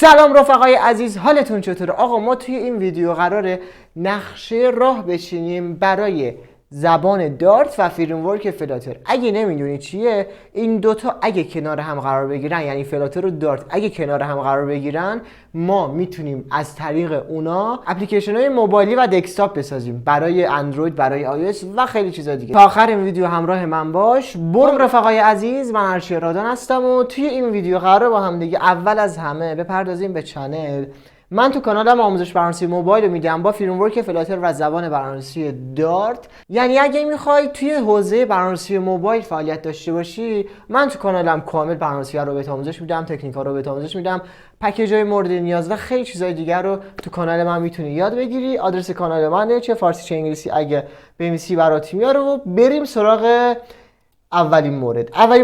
سلام رفقای عزیز، حالتون چطوره؟ آقا ما توی این ویدیو قراره نقشه راه بچینیم برای زبان دارت و فریمورک فلاتر. اگه نمیدونی چیه این دوتا، اگه کنار هم قرار بگیرن، یعنی فلاتر و دارت اگه کنار هم قرار بگیرن، ما میتونیم از طریق اونا اپلیکیشن های موبایلی و دسکتاپ بسازیم برای اندروید، برای iOS و خیلی چیزا دیگه. تا آخر این ویدیو همراه من باش. برو رفقای عزیز، من ارشیا رادان هستم و توی این ویدیو قراره با هم دیگه اول از همه بپردازیم به چنل. من تو کانالم آموزش برنامه‌نویسی موبایل رو میدم با فریمورک فلاتر و زبان برنامه‌نویسی دارت. یعنی اگه میخوای توی حوزه برنامه‌نویسی موبایل فعالیت داشته باشی، من تو کانالم کامل برنامه‌نویسی رو بهت آموزش میدم، تکنیک‌ها رو بهت آموزش میدم، پکیج‌های مورد نیاز و خیلی چیزای دیگر رو تو کانال من میتونی یاد بگیری. آدرس کانال منه، چه فارسی چه انگلیسی اگه بنویسی برات میاره. و بریم سراغ اولین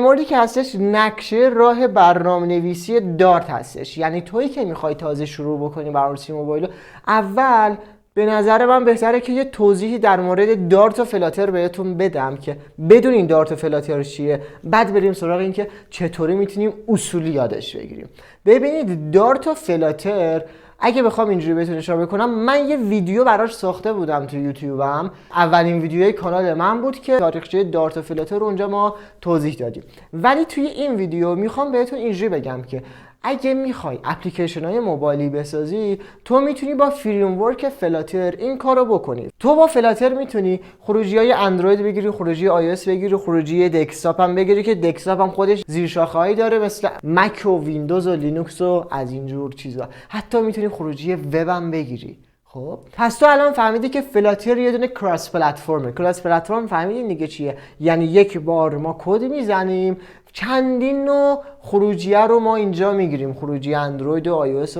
موردی که هستش نقشه راه برنامه‌نویسی دارت هستش. یعنی تویی که میخوای تازه شروع بکنی برنامه‌نویسی موبایل، اول به نظر من بهتره که یه توضیحی در مورد دارت و فلاتر بهتون بدم که بدونین دارت و فلاتر چیه، بعد بریم سراغ این که چطوری میتونیم اصولی یادش بگیریم. ببینید دارت و فلاتر اگه بخوام اینجوری بهتون اشاره بکنم، من یه ویدیو براش ساخته بودم تو یوتیوبم. اولین ویدیوی کانال من بود که تاریخچه دارت و فلاتر رو اونجا ما توضیح دادیم. ولی توی این ویدیو میخوام بهتون اینجوری بگم که اگه میخوای اپلیکیشن های موبایلی بسازی، تو میتونی با فریمورک فلاتر این کارو بکنی. تو با فلاتر میتونی خروجی های اندروید بگیری، خروجی iOS بگیری، خروجی دسکتاپ هم بگیری که دسکتاپ هم خودش زیر شاخه‌ای داره مثل مک و ویندوز و لینوکس و از اینجور چیزا. حتی میتونی خروجی وب هم بگیری. خب پس تو الان فهمیدی که فلاتر یه دونه کراس پلتفرمه. کراس پلتفرم فهمیدین دیگه چیه؟ یعنی یک بار ما کد میزنیم، چندین نوع خروجیه رو ما اینجا میگیریم، خروجی اندروید و iOS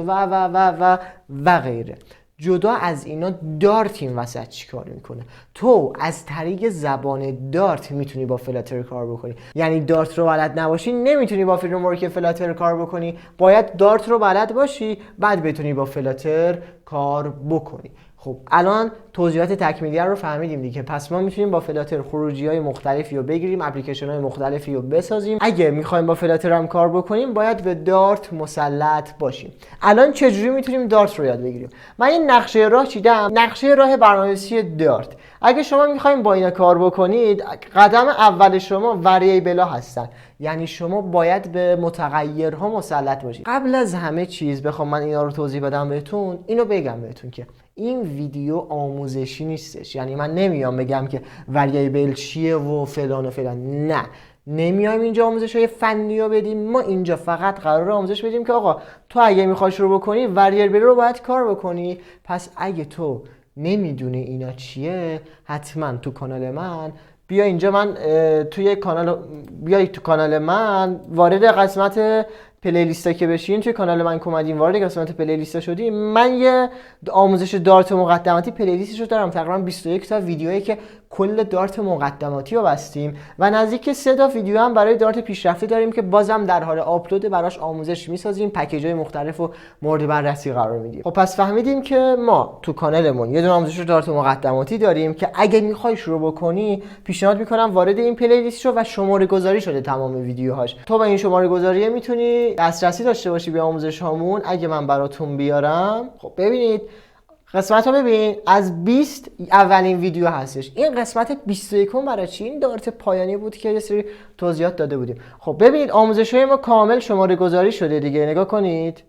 و غیره. جدا از اینا دارت این وسط چی کار میکنه؟ تو از طریق زبان دارت میتونی با فلاتر کار بکنی. یعنی دارت رو بلد نباشی نمیتونی با فریمورک فلاتر کار بکنی، باید دارت رو بلد باشی بعد بتونی با فلاتر کار بکنی. خب الان توضیحات تکمیلی رو فهمیدیم دیگه. پس ما میتونیم با فلاتر خروجی‌های مختلفی رو بگیریم، اپلیکیشن‌های مختلفی رو بسازیم. اگه می‌خوایم با فلاتر هم کار بکنیم، باید به دارت مسلط باشیم. الان چجوری میتونیم دارت رو یاد بگیریم؟ من یه نقشه راه چیدم، نقشه راه برنامه‌نویسی دارت. اگه شما می‌خواید با اینا کار بکنید، قدم اول شما وریبل‌ها هستن. یعنی شما باید به متغیرها مسلط باشید. قبل از همه چیز بخوام من اینا رو توضیح بدم بهتون، اینو بگم بهتون که این ویدیو آموزشی نیستش. یعنی من نمیام بگم که وریبل چیه و فلان و فلان. نه، نمیایم اینجا آموزش‌های فنی رو بدیم. ما اینجا فقط قراره آموزش بدیم که آقا تو اگه میخوای شروع بکنی وریبل رو باید کار بکنی. پس اگه تو نمیدونی اینا چیه، حتما تو کانال من بیا اینجا، من بیای تو کانال من، وارد قسمت پلیلیستا که بشین، توی کانال من اومدین وارد قسمت پلیلیستا شدی. من یه آموزش دارت مقدماتی پلیلیستش رو دارم، تقریبا 21 تا ویدیویی که کل دارت مقدماتی رو بستیم و نزدیک 3 تا ویدیو هم برای دارت پیشرفته داریم که بازم در حال آپلود، براش آموزش میسازیم، پکیج‌های مختلف و مورد بررسی قرار میدیم. خب پس فهمیدیم که ما تو کانالمون یه دونه آموزش دارت مقدماتی داریم که اگه میخوای شروع بکنی، پیشنهاد میکنم وارد این پلیلیست شو و شماره گذاری شده تمام ویدیوهاش. تو با این شماره گذاری میتونی دسترسی داشته باشی به آموزش هامون اگه من براتون بیارم. خب ببینید قسمت رو ببین، از 20 اولین ویدیو هستش. این قسمت 21 برای چی؟ این دارت پایانی بود که یه سری توضیحات داده بودیم. خب ببینید آموزش های ما کامل شماره گذاری شده دیگه. نگاه کنید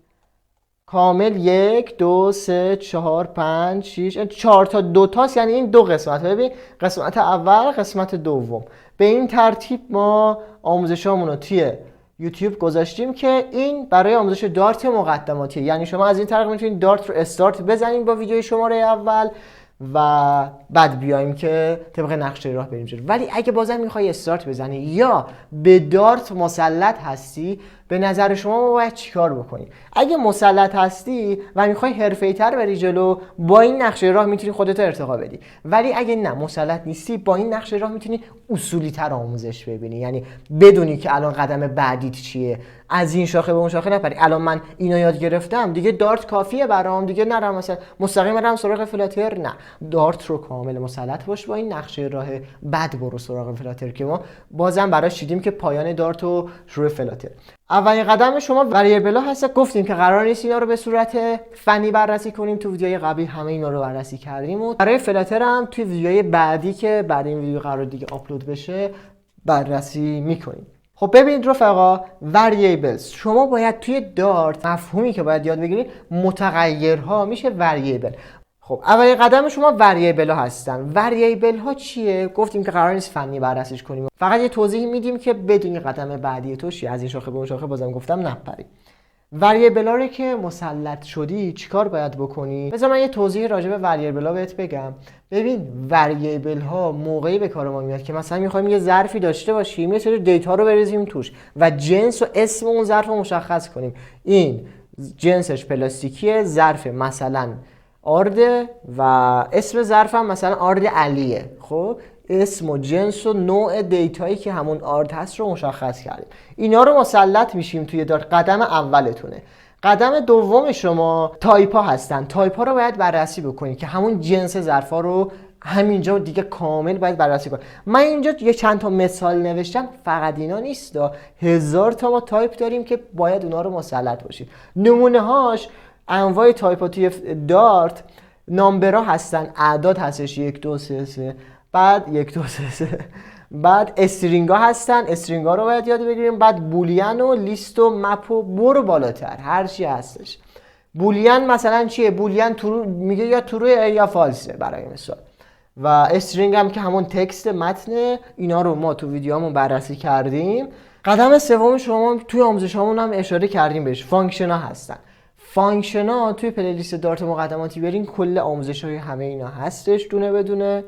کامل 1 2 3 4 5 6 4 تا 2 تاست، یعنی این دو قسمت. ببین قسمت اول قسمت دوم. به این ترتیب ما آموزش هامون رو توی یوتیوب گذاشتیم که این برای آموزش دارت مقدماتی. یعنی شما از این طریق میتونید دارت رو استارت بزنید با ویدیوی شماره اول و بعد بیایم که طبق نقشه راه بریم جلو. ولی اگه بازم میخوای استارت بزنی یا به دارت مسلط هستی، به نظر شما ما باید چیکار بکنیم؟ اگه مسلط هستی و میخوای حرفه‌ای‌تر بری جلو، با این نقشه راه میتونی خودت ارتقا بدی. ولی اگه نه مسلط نیستی، با این نقشه راه میتونی اصولی‌تر آموزش ببینی. یعنی بدونی که الان قدم بعدیت چیه، از این شاخه به اون شاخه نپری. الان من اینو یاد گرفتم دیگه، دارت کافیه برام دیگه، نرم مثلا مستقیم برم سراغ فلاتر. نه، دارت رو کامل مسلط باش، با این نقشه راه بعد برو سراغ فلاتر که ما بازم براش چیدیم که پایان دارت و شروع فلاتر. اولین قدم شما وریبل ها هست. گفتیم که قرار نیست اینا رو به صورت فنی بررسی کنیم، تو ویدیوهای قبلی همه اینا رو بررسی کردیم و برای فلاتر هم توی ویدیوهای بعدی که بعد این ویدیو قرار دیگه آپلود بشه بررسی میکنیم. خب ببینید رفقا، وریبلز شما باید توی دارت مفهومی که باید یاد بگیرید متغیرها میشه وریبل. خب اولین قدم شما وریبل ها هستن. وریبل ها چیه؟ گفتیم که قرار نیست فنی بررسیش کنیم، فقط یه توضیح میدیم که بدونی قدم بعدی تو چیه. از این شاخه به اون شاخه بازم گفتم نپری. وریبل ها رو که مسلط شدی چیکار باید بکنی؟ بذار من یه توضیح راجع به وریبل ها بهت بگم. ببین وریبل ها موقعی به کار ما میاد که مثلا میخوایم یه ظرفی داشته باشیم، یه سری دیتا رو بریزیم توش و جنس و اسم اون ظرف رو مشخص کنیم. این جنسش پلاستیکیه، ظرف مثلا آرد و اسم ظرف هم مثلا آرد علیه. خب اسم و جنس و نوع دیتایی که همون آرد هست رو مشخص کردیم. اینا رو مسلط میشیم توی دارت. قدم اولتونه. قدم دوم شما تایپ ها هستن. تایپ ها رو باید بررسی بکنید که همون جنس ظرف ها رو همینجا دیگه کامل باید بررسی کنید. من اینجا یه چند تا مثال نوشتم، فقط اینا نیست، 1000 تا ما تایپ داریم که باید اونا رو مسلط باشید. نمونه هاش انواع تایپ ها توی دارت نامبرها هستن، اعداد هستش 1 2 3 3 بعد 1 2 3 3 بعد استرینگ ها هستن، استرینگ ها رو باید یاد بگیریم. بعد بولیان و لیست و مپ و برو بالاتر هر چی هستش. بولیان مثلا چیه؟ بولیان میگه یا تروه یا فالسه برای مثال. و استرینگ هم که همون تکست متن. اینا رو ما تو ویدیومون بررسی کردیم. قدم سوم شما توی آموزشامون هم اشاره کردیم بهش، فانکشن ها هستن. فانکشن ها توی پلیلیست دارت مقدماتی برین کل آموزش های همه اینا هستش دونه بدونه.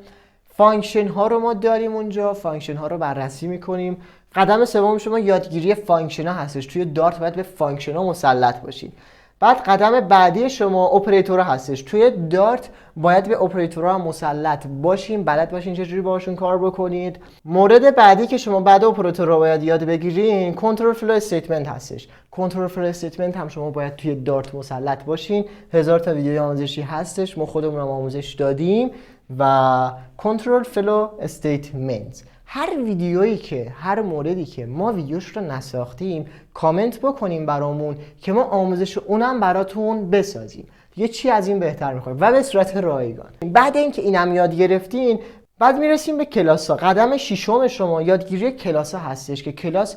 فانکشن ها رو ما داریم اونجا، فانکشن ها رو بررسی میکنیم. قدم سوم شما یادگیری فانکشن ها هستش. توی دارت باید به فانکشن ها مسلط باشید. بعد قدم بعدی شما اپراتورها هستش. توی دارت باید به اپراتورها مسلط باشین، بلد باشین چجوری باشون کار بکنید. مورد بعدی که شما بعد اپراتورها باید یاد بگیرین کنترل فلو استیتمنت هستش. کنترل فلو استیتمنت هم شما باید توی دارت مسلط باشین. 1000 تا ویدیو آموزشی هستش، ما خودمون هم آموزش دادیم. و کنترل فلو استیتمنت هر ویدیویی که هر موردی که ما ویدیوش رو نساختیم کامنت بکنیم برامون که ما آموزش اونم براتون بسازیم. یه چی از این بهتر میخوایم و به صورت رایگان. بعد اینکه اینم یاد گرفتین بعد میرسیم به کلاس ها. قدم ششم شما یادگیری کلاس ها هستش که کلاس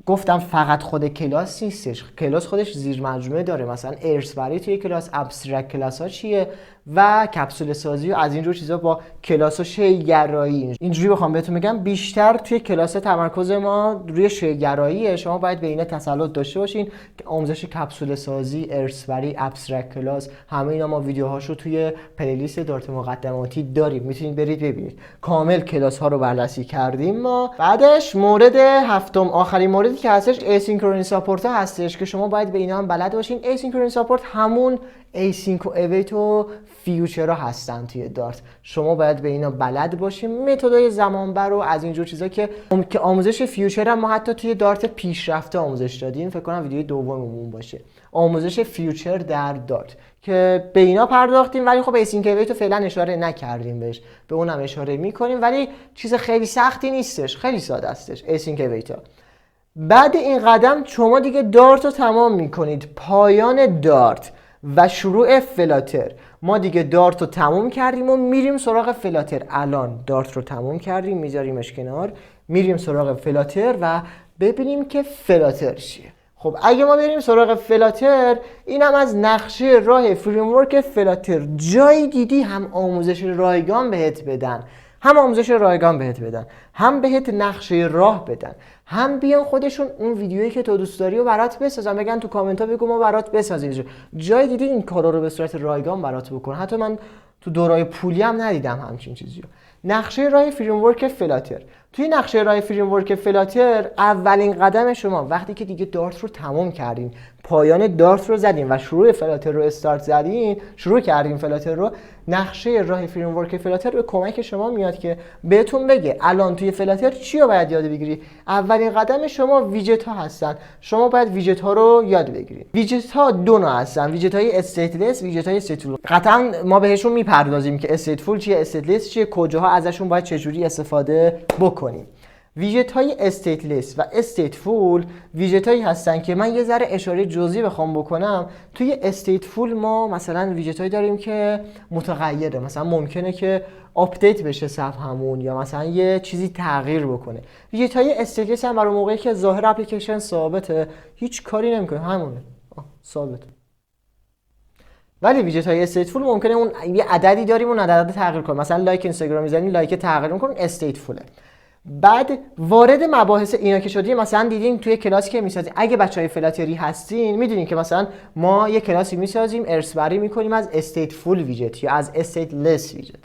گفتم فقط خود کلاس نیستش، کلاس خودش زیر مجموعه داره. مثلا ارث‌بری توی کلاس، ابسترکت کلاس ها چیه و کپسول سازی و از اینجور چیزا با کلاس و شی‌گرایی. اینجوری بخوام بهتون بگم بیشتر توی کلاس تمرکز ما روی شی‌گراییه. شما باید به اینا تسلط داشته باشین که آموزش کپسول سازی، ارث‌بری، ابسترکت کلاس، همه اینا ما ویدیوهاشو توی پلیلیست دارت مقدماتی داریم، میتونید برید ببینید. کامل کلاس ها رو بررسی کردیم ما. بعدش مورد هفتم آخرین موردی که هستش اسینکرونی ساپورت هستش که شما باید به اینا هم بلد باشین. اسینکرونی ساپورت همون ایسینک و اویت و فیوچرها هستن توی دارت. شما باید به اینا بلد باشین. متدای زمانبر و از اینجور چیزا که آموزش فیوچر هم ما حتی توی دارت پیشرفته آموزش دادیم. فکر کنم ویدیوی دوممون باشه آموزش فیوچر در دارت که به اینا پرداختیم. ولی خب ایسینک اویت رو فعلا اشاره نکردیم بهش، به اونم اشاره میکنیم ولی چیز خیلی سختی نیستش، خیلی ساده استش ایسینک اویت ها. بعد این قدم شما دیگه دارت رو تمام میکنید، پایان دارت و شروع فلاتر. ما دیگه دارت رو تموم کردیم و میریم سراغ فلاتر. الان دارت رو تموم کردیم، میذاریمش کنار، میریم سراغ فلاتر و ببینیم که فلاتر چیه. خب اگه ما بریم سراغ فلاتر، اینم از نقشه راه فریمورک فلاتر. جایی دیدی هم آموزش رایگان بهت بدن، هم بهت نقشه راه بدن، هم بیان خودشون اون ویدیویی که تو دوست داری رو برات بسازن، بگن تو کامنت ها بگو ما برات بسازیم. جای دیدی این کارا رو به صورت رایگان برات بکن. حتی من تو دورای پولی هم ندیدم همچین چیزی رو. نقشه راه فریمورک فلاتر. توی نقشه راه فریمورک فلاتر اولین قدم شما وقتی که دیگه دارت رو تمام کردین، پایان دارت رو زدین و شروع فلاتر رو استارت زدین، شروع کردین فلاتر رو، نقشه راه فریمورک فلاتر به کمک شما میاد که بهتون بگه الان توی فلاتر چی رو باید یاد بگیری. اولین قدم شما ویجت ها هستن. شما باید ویجت ها رو یاد بگیرید. ویجت ها دو نوع هستن، ویجت های استیتلس، ویجت های استیتفول. قطعا ما بهشون میپردازیم که استیتفول چیه، استیتلس چیه، کجاها ازشون باید چجوری استفاده بکنیم. ویژت های استیتلس و استیتفول ویژت هایی هستن که من یه ذره اشاره جزئی بخوام بکنم. توی استیتفول ما مثلا ویژت هایی داریم که متغیره، مثلا ممکنه که آپدیت بشه صفحمون یا مثلا یه چیزی تغییر بکنه. ویژت های استیتلس هم برای موقعی که ظاهر اپلیکیشن ثابته هیچ کاری نمیکنه، همونه ثابت. ولی ویژت های استیتفول ممکنه اون یه عددی داریم اون عدد تغییر کنه، مثلا لایک اینستاگرام میزنیم لایک تغییر میکنه، استیتفوله. بعد وارد مباحث اینا که شدیم، مثلا دیدیم توی کلاسی که میسازیم، اگه بچهای فلاتری هستین میدونین که مثلا ما یه کلاسی میسازیم ارث‌بری میکنیم از استیتفول ویژت یا از استیتلس ویژت.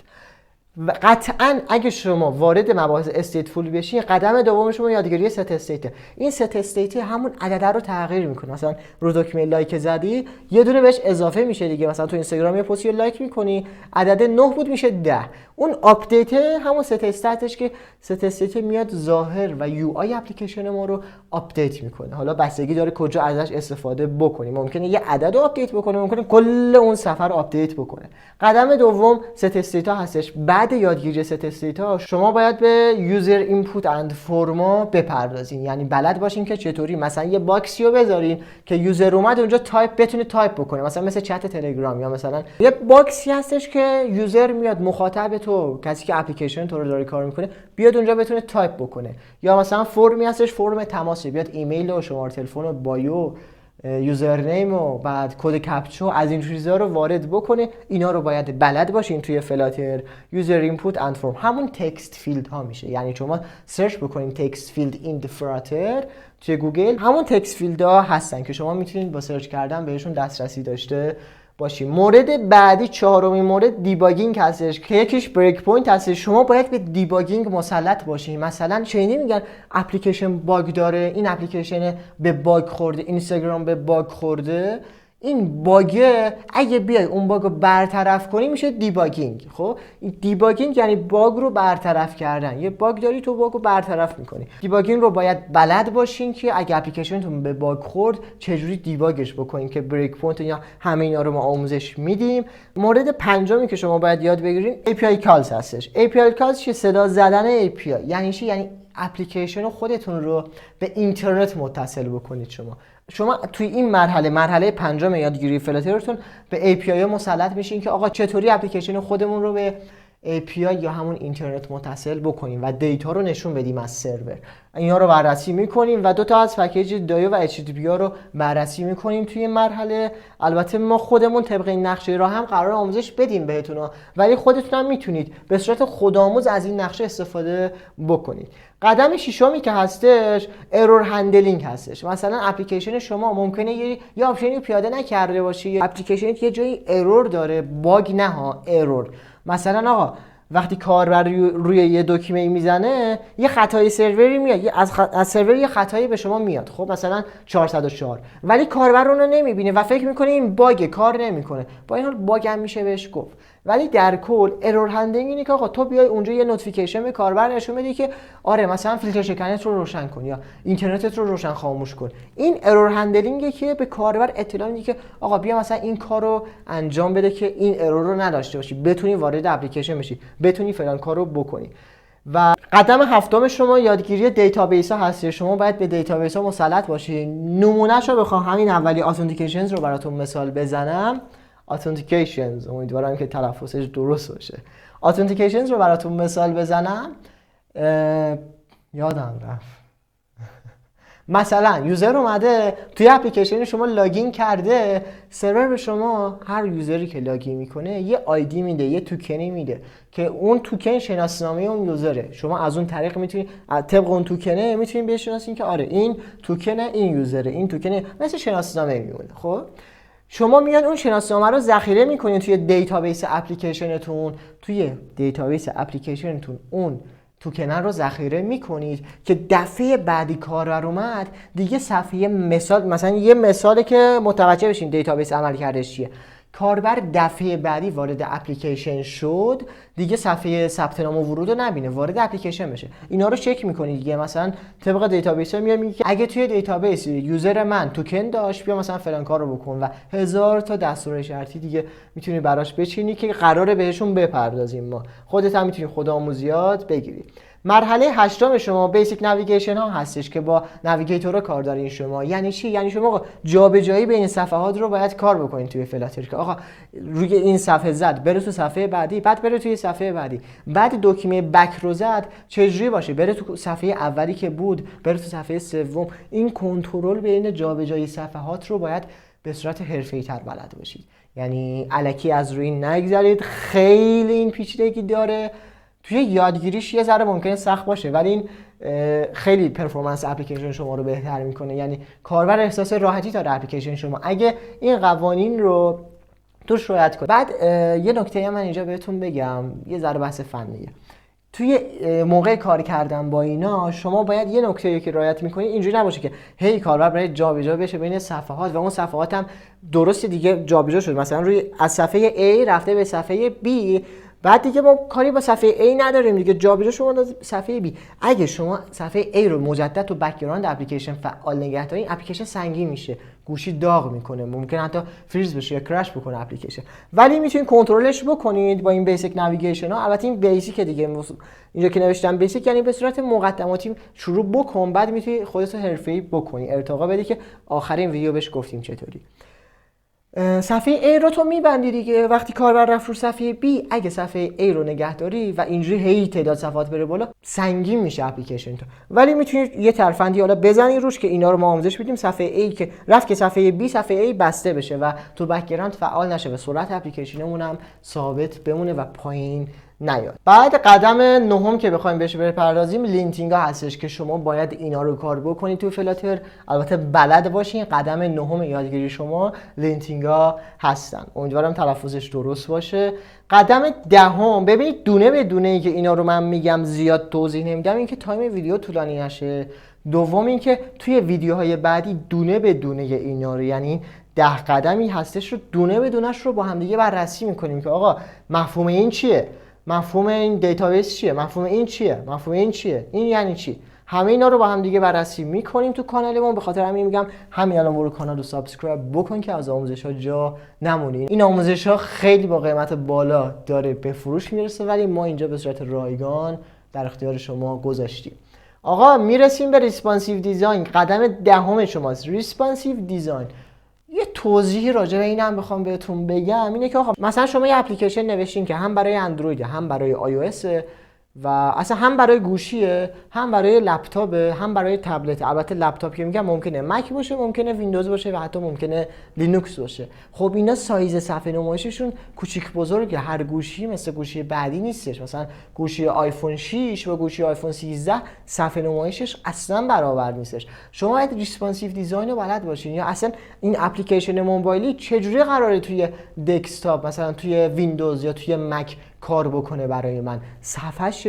و قطعاً اگه شما وارد مباحث استیتفول بشین، قدم دوم شما یادگیری ست استیت. این ست استیت همون عدد رو تغییر میکنه. مثلا رو دکمه لایک زدی یه دونه بهش اضافه میشه دیگه، مثلا تو اینستاگرام یه پستی لایک میکنی عدد 9 بود میشه 10. اون آپدیت همون ست استیتش که ست استیت میاد ظاهر و یو آی اپلیکیشن ما رو آپدیت میکنه. حالا بستگی داره کجا ازش استفاده بکنی، ممکنه یه عدد رو آپدیت بکنه، ممکنه کل اون صفحه رو آپدیت بکنه. قدم دوم ست استیت هستش. بعد یادگیری ست استیت شما باید به یوزر اینپوت اند فرما بپردازین، یعنی بلد باشین که چطوری مثلا یه باکسی رو بذارین که یوزر اومد اونجا بتونه تایپ بکنه، مثلا مثل چت تلگرام، یا مثلا یه باکسی هستش که یوزر میاد مخاطب تو، کسی که اپلیکیشن تو رو داره کار میکنه، بیاد اونجا بتونه تایپ بکنه. یا مثلا فرمی هستش، فرم تماسی، بیاد ایمیل و شماره تلفن و بایو یوزرنیم و بعد کد کپچا از این چیزا رو وارد بکنه. اینا رو باید بلد باشین توی فلاتر. یوزر اینپوت اند فرم همون تکست فیلد ها میشه، یعنی شما سرچ بکنین تکست فیلد این فلاتر توی گوگل، همون تکست فیلد ها هستن که شما میتونید با سرچ کردن بهشون دسترسی داشته باشیم. مورد بعدی، چهارمین مورد، دیباگینگ هستش که یکیش بریک پوینت هستش. شما باید به دیباگینگ مسلط باشین. مثلا چه میگن اپلیکیشن باگ داره، این اپلیکیشن به باگ خورده، اینستاگرام به باگ خورده، این باگ اگه بیای اون باگ رو برطرف کنی میشه دیباگینگ. خب دیباگینگ یعنی باگ رو برطرف کردن. یه باگ داری تو باگ رو برطرف میکنی. دیباگینگ رو باید بلد باشین که اگه اپلیکیشنتون به باگ خورد چجوری دیباگش بکنین، که بریک پوینت یا همه اینا رو ما آموزش میدیم. مورد پنجمی که شما باید یاد بگیرین API کالز هستش. API کالز چیه؟ صدا زدن API. یعنی چی؟ یعنی اپلیکیشن خودتون رو به اینترنت متصل بکنید. شما توی این مرحله پنجم یادگیری فلاترتون به API مسلط میشین که آقا چطوری اپلیکیشن خودمون رو به API یا همون اینترنت متصل بکنیم و دیتا رو نشون بدیم از سرور. اینا رو بررسی میکنیم و دو تا از پکیج دایو و HTTP رو بررسی میکنیم توی این مرحله. البته ما خودمون طبق این نقشه را هم قرار آموزش بدیم بهتون، ولی خودتون هم میتونید به صورت خودآموز از این نقشه استفاده بکنید. قدم ششمی که هستش ارور هندلینگ هستش. مثلا اپلیکیشن شما ممکنه یه آپشنی پیاده نکرده باشی، اپلیکیشنت یه جایی ارور داره، باگ نه ها، ارور. مثلا آقا وقتی کاربر روی یه دکمه میزنه یه خطای سروری میاد، از سرور یه خطایی به شما میاد، خب مثلا 404، ولی کاربر اون رو نمیبینه و فکر میکنه این باگ، کار نمیکنه. با این حال باگ هم میشه بهش گفت. ولی در کل ارور هندلینگ اینه که آقا تو بیای اونجا یه نوتیفیکیشن به کاربر نشون بدی که آره مثلا فیلتر شکنت رو روشن کن یا اینترنتت رو روشن خاموش کن. این ارور هندلینگه که به کاربر اطلاع میده که آقا بیا مثلا این کارو انجام بده که این ارور رو نداشته باشی، بتونی وارد اپلیکیشن بشی، بتونی فلان کارو بکنی. و قدم هفتم شما یادگیری دیتابیس ها هست. شما باید به دیتابیس ها مسلط باشید. نمونهشو بخوام همین اولی اتنتیکیشنز رو براتون مثال بزنم. authentications، امیدوارم که تلفظش درست باشه. authentications رو براتون مثال بزنم، یادم رفت. مثلا یوزر اومده توی اپلیکیشن شما لاگین کرده، سرور به شما هر یوزری که لاگین میکنه یه آیدی میده، یه توکنی میده که اون توکن شناسنامه اون یوزره. شما از اون طریق میتونید طبق اون توکنه میتونید بشناسین که آره این توکن این یوزره، این توکن مثل شناسنامه میمونه. خب شما میاد اون شناسنامه رو ذخیره میکنید توی دیتابیس اپلیکیشنتون. اون توکن رو ذخیره میکنید که دفعه بعدی کاربر اومد دیگه صفحه مثلا یه مثاله که متوجه بشین دیتابیس عملکردش چیه. کاربر دفعه بعدی وارد اپلیکیشن شد دیگه صفحه ثبت نام و ورود رو نبینه، وارد اپلیکیشن بشه. اینا رو چک میکنید دیگه. مثلا طبق دیتابیس ها میگه که اگه توی دیتابیس یوزر من توکن داشت بیا مثلا فلان کارو بکن و هزار تا دستور شرطی دیگه میتونی براش بچینی که قراره بهشون بپردازیم. ما خودت هم میتونی خودآموزیات بگیری. مرحله هشتم شما بیسیک نویگیشن ها هستش که با نویگیتور کار دارین شما. یعنی چی؟ یعنی شما آقا جابجایی بین صفحات رو باید کار بکنید توی فلاتر که آقا روی این صفحه زد بره تو صفحه بعدی، بعد بره توی صفحه بعدی، بعد دکمه بک رو زد چجوری باشه بره تو صفحه اولی که بود بره تو صفحه سوم. این کنترل بین جابجایی صفحات رو باید به صورت حرفه‌ای‌تر بلد باشید. یعنی الکی از روی این نگذارید، خیلی این پیچیدگی داره. توی یادگیریش یه ذره ممکنه سخت باشه ولی این خیلی پرفورمنس اپلیکیشن شما رو بهتر میکنه. یعنی کاربر احساس راحتی داره اپلیکیشن شما اگه این قوانین رو توش رعایت کنه. بعد یه نکته من اینجا بهتون بگم، یه ذره بحث فنیه. توی موقع کار کردن با اینا شما باید یه نکته که رعایت میکنید اینجوری نباشه که هی کاربر برای جابجا بشه بین صفحات و اون صفحات هم درست دیگه جابجا شد، مثلا روی از صفحه A رفته به صفحه B، بعد دیگه ما کاری با صفحه A نداریم دیگه، جابجا شما از صفحه B. اگه شما صفحه A رو مجدد تو بک‌گراند اپلیکیشن فعال نگه دارین، اپلیکیشن سنگین میشه، گوشی داغ میکنه، ممکن حتی فریز بشه یا کرش بکنه اپلیکیشن. ولی میتونید کنترلش بکنید با این بیسیک نویگیشن ها. البته این بیسیک دیگه، اینجا که نوشتم بیسیک یعنی به صورت مقدماتی شروع بکن، بعد میتونی خودت رو حرفه‌ای بکنی، ارتقا بدی که آخر این ویدیو بهش گفتیم چطوری. صفحه A رو تو میبندی دیگه. وقتی کاربر رفت رو صفحه B، اگه صفحه A رو نگه داری و اینجوری هی تعداد صفحات بره بالا، سنگین میشه اپلیکیشن تو. ولی میتونید یه ترفندی حالا بزنی روش که اینا رو ما آموزش بدیم. صفحه A که رفت که صفحه B، صفحه A بسته بشه و تو بک‌گراند فعال نشه و سرعت اپلیکیشنمون هم ثابت بمونه و پایین نیاد. بعد قدم نهم که بخوایم بهش بپردازیم لینتینگ ها هستش که شما باید اینا رو کار بکنید تو فلاتر. البته بلد باشین. قدم نهم یادگیری شما لینتینگ ها هستن. امیدوارم تلفظش درست باشه. قدم دهم، ببینید دونه به دونه ای که اینا رو من میگم زیاد توضیح نمیدم، این که تایم ویدیو طولانی نشه. دوم این که توی ویدیوهای بعدی دونه به دونه اینا رو، یعنی 10 قدمی هستش رو دونه به دونهش رو با هم دیگه بررسی میکنیم که آقا مفهوم این چیه، مفهوم این دیتابیس چیه، مفهوم این چیه، مفهوم این چیه، این یعنی چی. همه اینا رو با هم دیگه بررسی میکنیم تو کانالمون. به خاطر همین میگم همین الان برو کانال رو سابسکرایب بکن که از آموزش‌ها جا نمونین. این آموزش‌ها خیلی با قیمت بالا داره به فروش میرسه ولی ما اینجا به صورت رایگان در اختیار شما گذاشتیم. آقا میرسیم به ریسپانسیو دیزاین. قدم دهم شماست، ریسپانسیو دیزاین. یه توضیحی راجع به اینم بخوام بهتون بگم اینه که آقا مثلا شما یه اپلیکیشن نوشتین که هم برای اندروید هم برای آی او اس و اصلا هم برای گوشیه، هم برای لپتاپ، هم برای تبلت. البته لپتاپ که میگم ممکنه مک باشه، ممکنه ویندوز باشه و حتی ممکنه لینوکس باشه. خب اینا سایز صفحه نمایششون کوچیک بزرگه. هر گوشی مثل گوشی بعدی نیستش. مثلا گوشی آیفون 6 و گوشی آیفون 13 صفحه نمایشش اصلا برابر نیستش. شما باید ریسپانسیو دیزاین رو بلد باشین. یا اصلا این اپلیکیشن موبایلی چجوری قراره توی دسکتاپ مثلا توی ویندوز یا توی مک کار بکنه برای من، صفحه‌اش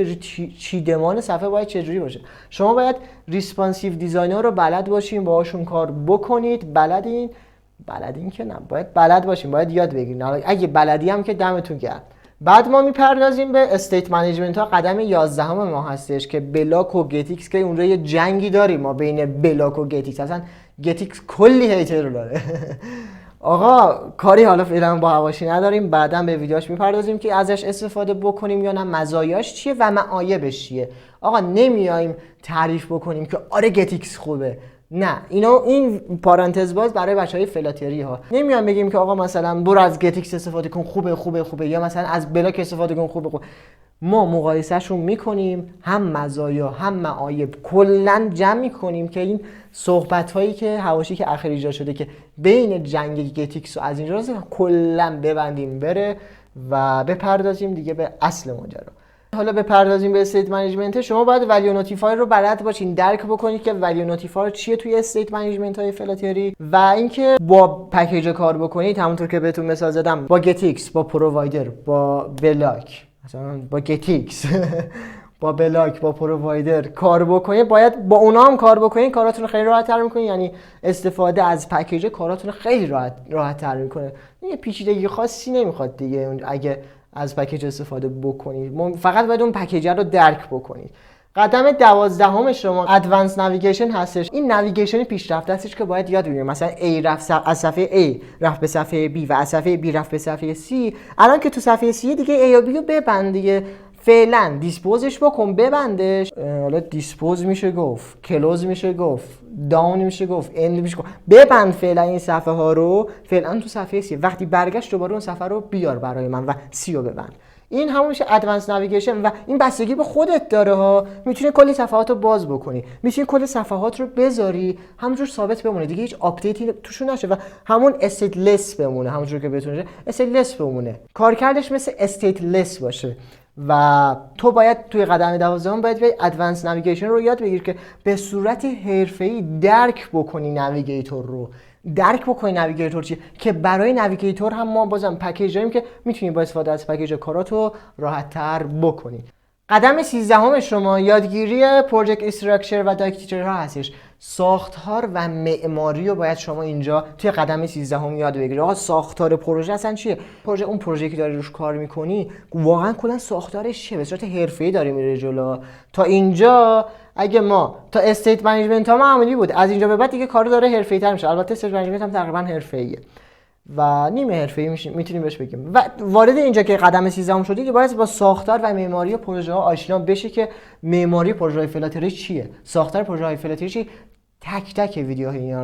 چیدمان صفحه باید چجوری باشه. شما باید ریسپانسیو دیزاینر رو بلد باشین، باهاشون کار بکنید. بلدین که نه، باید بلد باشین، باید یاد بگیرین. اگه بلدی هم که دمتون گرم. بعد ما میپردازیم به استیت منیجمنت ها. قدم 11 ما هستش که بلاک و گتیکس، که اونجا یه جنگی داریم ما بین بلاک و گتیکس. اصلا گتیکس کلی هیتر رو داره. آقا کاری حالا فعلا با حواشی نداریم، بعداً به ویدیوش میپردازیم که ازش استفاده بکنیم یا نه، مزایاش چیه و معایبش چیه. آقا نمیایم تعریف بکنیم که آره گتیکس خوبه، نه. این پارانتز باز برای بچهای فلاتری ها. نمیایم بگیم که آقا مثلا برو از گتیکس استفاده کن خوبه یا مثلا از بلاک استفاده کن خوبه. ما مقایسهشون میکنیم، هم مزایا هم معایب کلا جمع میکنیم که این صحبت هایی که حواشی که اخیر ایجاد شده که بین جنگ گتیکس و از اینجا کلا ببندیم بره و بپردازیم دیگه به اصل ماجرا. حالا بپردازیم به استیت منیجمنت. شما باید ولیو نوتیفای رو بلد باشین، درک بکنید که ولیو نوتیفای چیه توی استیت منیجمنت های فلاتری و اینکه با پکیج کار بکنید. همونطور که بهتون مثال زدم، با گتیکس، با پرووایدر، با بلاک، مثلا با گتیکس با بلاک، با پرووایدر کار بکنید. باید با اونا هم کار بکنید، کاراتون رو خیلی راحت تر میکنید. یعنی استفاده از پکیج کاراتون رو خیلی راحت تر میکنه. یه پیچیدگی خاصی نمیخواد دیگه اگه از پکیج استفاده بکنید. فقط باید اون پکیج رو درک بکنید. قدم 12 شما ادوانس نویگیشن هستش. این نویگیشن پیشرفته هستش که باید یاد بگیرید. مثلا A رفت از صفحه A رفت به صفحه B و از صفحه B رفت به صفحه C. الان که تو صفحه C دیگه A و B رو ببند دیگه. فعلا دیسپوزش بکن، ببندش. حالا دیسپوز میشه گفت، کلوز میشه گفت، داون میشه گفت، اند میشه گفت. ببند فعلا این صفحه ها رو، فعلا تو صفحه 30. وقتی برگشت دوباره اون صفحه رو بیار برای من و 30 رو ببند. این همون میشه ادوانس نویگیشن و این بستگی به خودت داره ها. میتونی کلی صفحات رو باز بکنی، میتونی کلی صفحات رو بذاری همونجور ثابت بمونه دیگه، هیچ آپدیتی توشون نشه و همون استیتلس بمونه، همونجور که بهتون استیتلس بمونه، کارکردش مثل استیتلس باشه. و تو باید توی قدم 12 باید به ادوانس نویگیشن رو یاد بگیر که به صورت حرفه‌ای درک بکنی نویگیتور رو، درک بکنی نویگیتور چیه، که برای نویگیتور هم ما بازم پکیج داریم که میتونی با استفاده از پکیج کاراتو راحت تر بکنی. قدم 13 شما یادگیری پروژکت استراکچر و دایرکتور ها هستش. ساختار و معماری رو باید شما اینجا توی قدم 13 یاد بگیری. آقا ساختار پروژه اصلا چیه؟ اون پروژه که داری روش کار میکنی واقعا کلا ساختارش چیه؟ به صورت حرفه‌ای داری میره جلو. تا اینجا اگه ما تا استیت منیجمنت ها معمولی بود، از اینجا به بعد دیگه کارو داره حرفه‌ای تر میشه. البته استیت منیجمنت هم تقریبا حرفه‌ایه و نیمه حرفه‌ای میتونیم بهش بگیم. و وارد اینجا که قدم 13 شدی که باید با ساختار و معماری پروژه ها آشنا بشی که معماری پروژه فلاتری چیه، ساختار پروژه فلاتری چی، تک تک ویدیوها اینا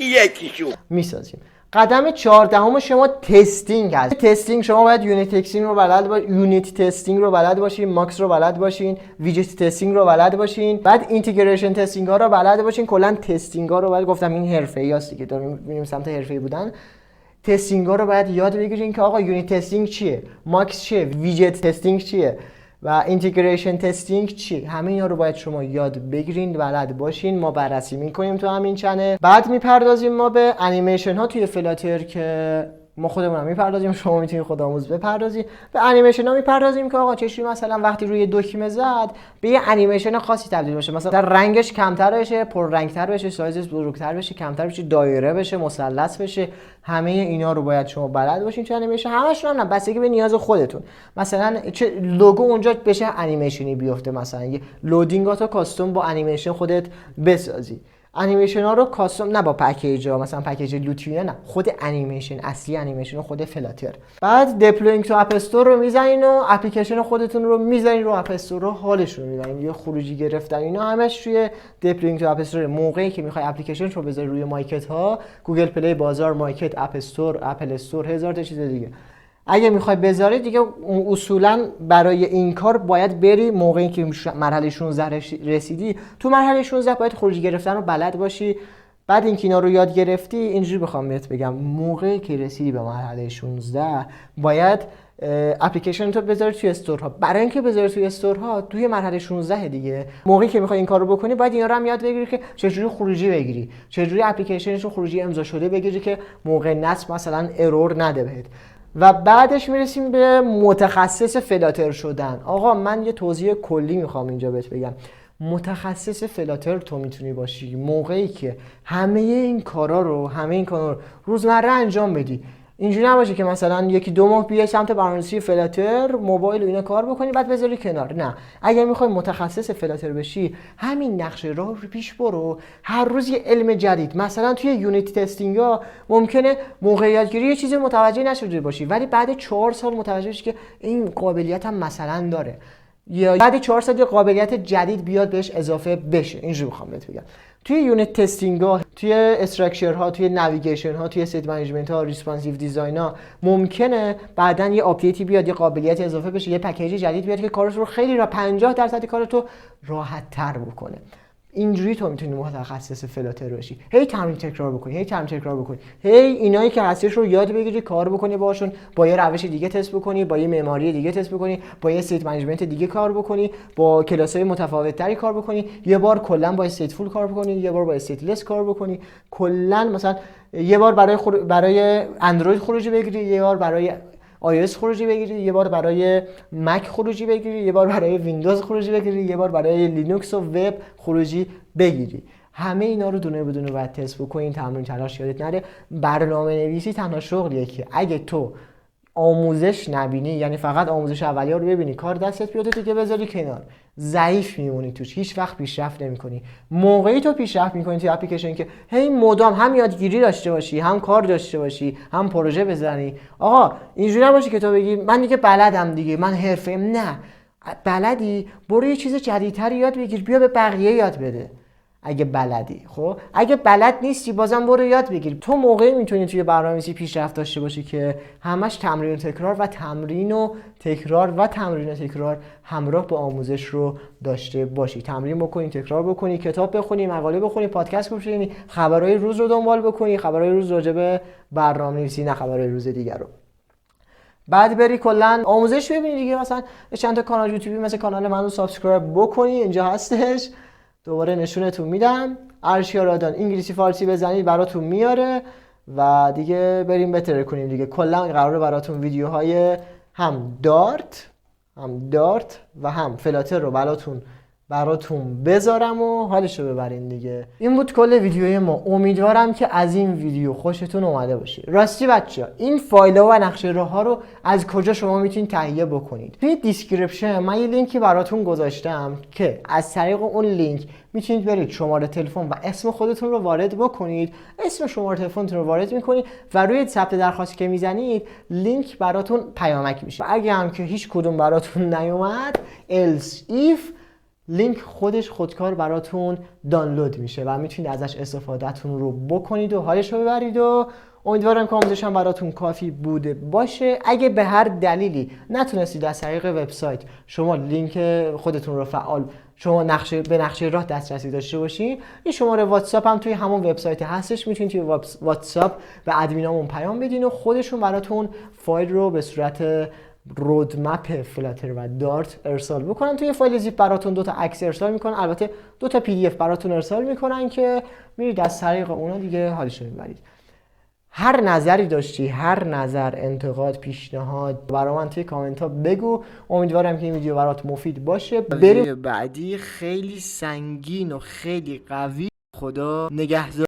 یکی میسازیم. قدم 14 شما تستینگ هست. تستینگ شما باید یونیت تستینگ رو بلد باشین، یونیت تستینگ رو بلد باشین، ماکس رو بلد باشین، ویجت تستینگ رو بلد باشین، بعد اینتگریشن تستینگ ها رو بلد باشین. کلا تستینگ ها رو باید، گفتم این حرفه‌ای است دیگه، داریم میریم سمت حرفه‌ای بودن. تستینگ ها رو باید یاد بگیرین که آقا یونیت تستینگ چیه، ماکس چیه، ویجت تستینگ چیه و اینتگریشن تستینگ چی. همه اینا رو باید شما یاد بگیرین، بلد باشین. ما بررسی میکنیم تو همین چنل. بعد میپردازیم ما به انیمیشن ها توی فلاتر که ما خودمون هم میپردازیم، شما میتونید خودآموز بپردازید. به انیمیشن ها میپردازیم که آقا چجوری مثلا وقتی روی دکمه زد به یه انیمیشن خاصی تبدیل بشه، مثلا رنگش کمتر بشه، پر رنگتر بشه، سایزش بزرگتر بشه، کمتر بشه، دایره بشه، مثلث بشه. همه اینا رو باید شما بلد باشین تو انیمیشن. همشون هم نه، بستگی به نیاز خودتون. مثلا چه لوگو اونجا بشه انیمیشنی بیفته، مثلا یه لودینگاتو کاستوم با انیمیشن خودت بسازی. انیمیشن ها رو کاستوم، نه با پکیج ها، مثلا پکیج لوتیونه، نه، خود انیمیشن، اصلی انیمیشن خود فلاتر. بعد دپلوینگ تو اپ استور رو میزنین و اپلیکیشن خودتون رو میزنین رو اپ استور رو حالش رو میبرین. یه خروجی گرفتن اینا همش توی دپلوینگ تو اپ استور. موقعی که میخوای اپلیکیشن رو بذاری روی مارکت ها، گوگل پلی، بازار، مارکت، اپ استور، اپل استور، هزار تا چیز دیگه، اگه میخوای بذاری دیگه اصولا برای این کار باید بری موقعی که مرحله 16 رسیدی، تو مرحله 16 باید خروجی گرفتن رو بلد باشی. بعد اینکه اینا رو یاد گرفتی، اینجوری بخوام بهت بگم، موقعی که رسیدی به مرحله 16 باید اپلیکیشن تو بذاری توی استورها. برای اینکه بذاری توی استورها توی مرحله 16 دیگه، موقعی که میخوای این کارو بکنی باید اینا رو هم یاد بگیری که چجوری خروجی بگیری، چجوری اپلیکیشنش رو خروجی امضا شده بگیری که موقع نصب مثلا ارور نده بهت. و بعدش میرسیم به متخصص فلاتر شدن. آقا من یه توضیح کلی میخوام اینجا بهت بگم. متخصص فلاتر تو میتونی باشی موقعی که همه این کارا رو روزمره انجام بدی. اینجوری نباشه که مثلا یکی دو ماه بیای سمت برنامه‌نویسی فلاتر، موبایل و اینا کار بکنی بعد بذاری کنار. نه، اگر میخوای متخصص فلاتر بشی، همین نقشه راه رو پیش برو. هر روز یه علم جدید، مثلا توی یونیت تستینگ ها ممکنه موقع یادگیری یه چیزی متوجه نشده باشی، ولی بعد 4 سال متوجه بشی که این قابلیت هم مثلا داره، یا بعد 4 سال یه قابلیت جدید بیاد بهش اضافه بشه. اینجوری میخوام بهت بگم. توی یونیت تستینگ ها، توی استراکچر ها، توی نویگیشن ها، توی استیت منیجمنت ها، ریسپانسیو دیزاین ها ممکنه بعداً یه آپدیتی بیاد، یه قابلیت اضافه بشه، یه پکیج جدید بیاد که کارش رو خیلی 50% کارتو راحت تر بکنه. اینجوری تو میتونی متخصص فلاتر بشی. هی تمرین تکرار بکنی، هی اینایی که هستش رو یاد بگیری، کار بکنی باشون، با یه روش دیگه تست بکنی، با یه معماری دیگه تست بکنی، با یه استیت منیجمنت دیگه کار بکنی، با کلاس‌های متفاوت‌تری کار بکنی، یه بار کلا با استیتفول کار بکنی، یه بار با استیتلس کار بکنی، کلا مثلا یه بار برای اندروید خروجی بگیری، یه بار برای iOS خروجی بگیری، یه بار برای مک خروجی بگیری، یه بار برای ویندوز خروجی بگیری، یه بار برای لینوکس و وب خروجی بگیری. همه اینا رو دونه بدونه باید تست بکنین. تمرین تلاش یادت نره. برنامه نویسی تنها شغلیه که اگه تو آموزش نبینی، یعنی فقط آموزش اولیه رو ببینی، کار دستت بیاد دیگه بذاری کنار، ضعیف میمونی توش، هیچ وقت پیشرفت نمی‌کنی. موقعی تو پیشرفت می‌کنی توی اپلیکیشن که هی مدام هم یادگیری داشته باشی، هم کار داشته باشی، هم پروژه بزنی. آقا اینجوری نباشه که تو بگی من دیگه بلدم دیگه، من حرفه‌ایم. نه، بلدی برو یه چیز جدیدتر یاد بگیر، بیا به بقیه یاد بده. اگه بلدی، خب اگه بلد نیستی بازم برو یاد بگیر. تو موقعی میتونی توی برنامه‌نویسی پیشرفت داشته باشی که همش تمرین و تکرار و تمرین و تکرار و تمرین و تکرار همراه با آموزش رو داشته باشی. تمرین بکنی، تکرار بکنی، کتاب بخونی، مقاله بخونی، پادکست گوش بدی، خبرهای روز رو دنبال بکنی، خبرهای روز راجع به برنامه‌نویسی، نه خبرهای روز دیگر رو. بعد بری کلا آموزش ببینی دیگه، مثلا چند تا کانال یوتیوبی مثل کانال منو سابسکرایب بکنی، اینجا هستش، دوباره نشونتون میدم. ارشیا انگلیسی فارسی بزنید براتون میاره و دیگه بریم بتره کنیم دیگه. کلا قراره براتون ویدیوهای هم دارت و هم فلاتر رو براتون بذارم و حالشو ببرین دیگه. این بود کل ویدیوی ما. امیدوارم که از این ویدیو خوشتون اومده باشه. راستی بچه‌ها این فایل‌ها و نقشه راه‌ها رو از کجا شما میتونید تهیه بکنید؟ توی دیسکریپشن من یه لینکی براتون گذاشتم که از طریق اون لینک میتونید برید شماره تلفن و اسم خودتون رو وارد بکنید. اسم شماره تلفنتون رو وارد میکنید و روی ثبت درخواست که میزنید لینک براتون پیامک میشه. اگه هم که هیچ کدوم براتون نیومد else if لینک خودکار براتون دانلود میشه و میتونید ازش استفادهتون رو بکنید و حالش رو ببرید. و امیدوارم که آموزشم براتون کافی بوده باشه. اگه به هر دلیلی نتونستید از طریق وبسایت شما لینک خودتون رو فعال، شما به نقشه راه دسترسی داشته باشین، این شماره واتساپ هم توی همون وبسایت هستش، میتونید توی واتساپ به ادمینامون پیام بدین و خودشون براتون فایل رو به صورت رودمپ فلاتر و دارت ارسال بکنن. توی فایل زیپ براتون 2 تا عکس ارسال میکنن، البته 2 تا PDF براتون ارسال میکنن که میرید از طریق اونا دیگه حالش رو میبرید. هر نظری داشتی، هر نظر، انتقاد، پیشنهاد برای من توی کامنت ها بگو. امیدوارم که این ویدیو برات مفید باشه. بریم بعدی خیلی سنگین و خیلی قوی. خدا نگهدار.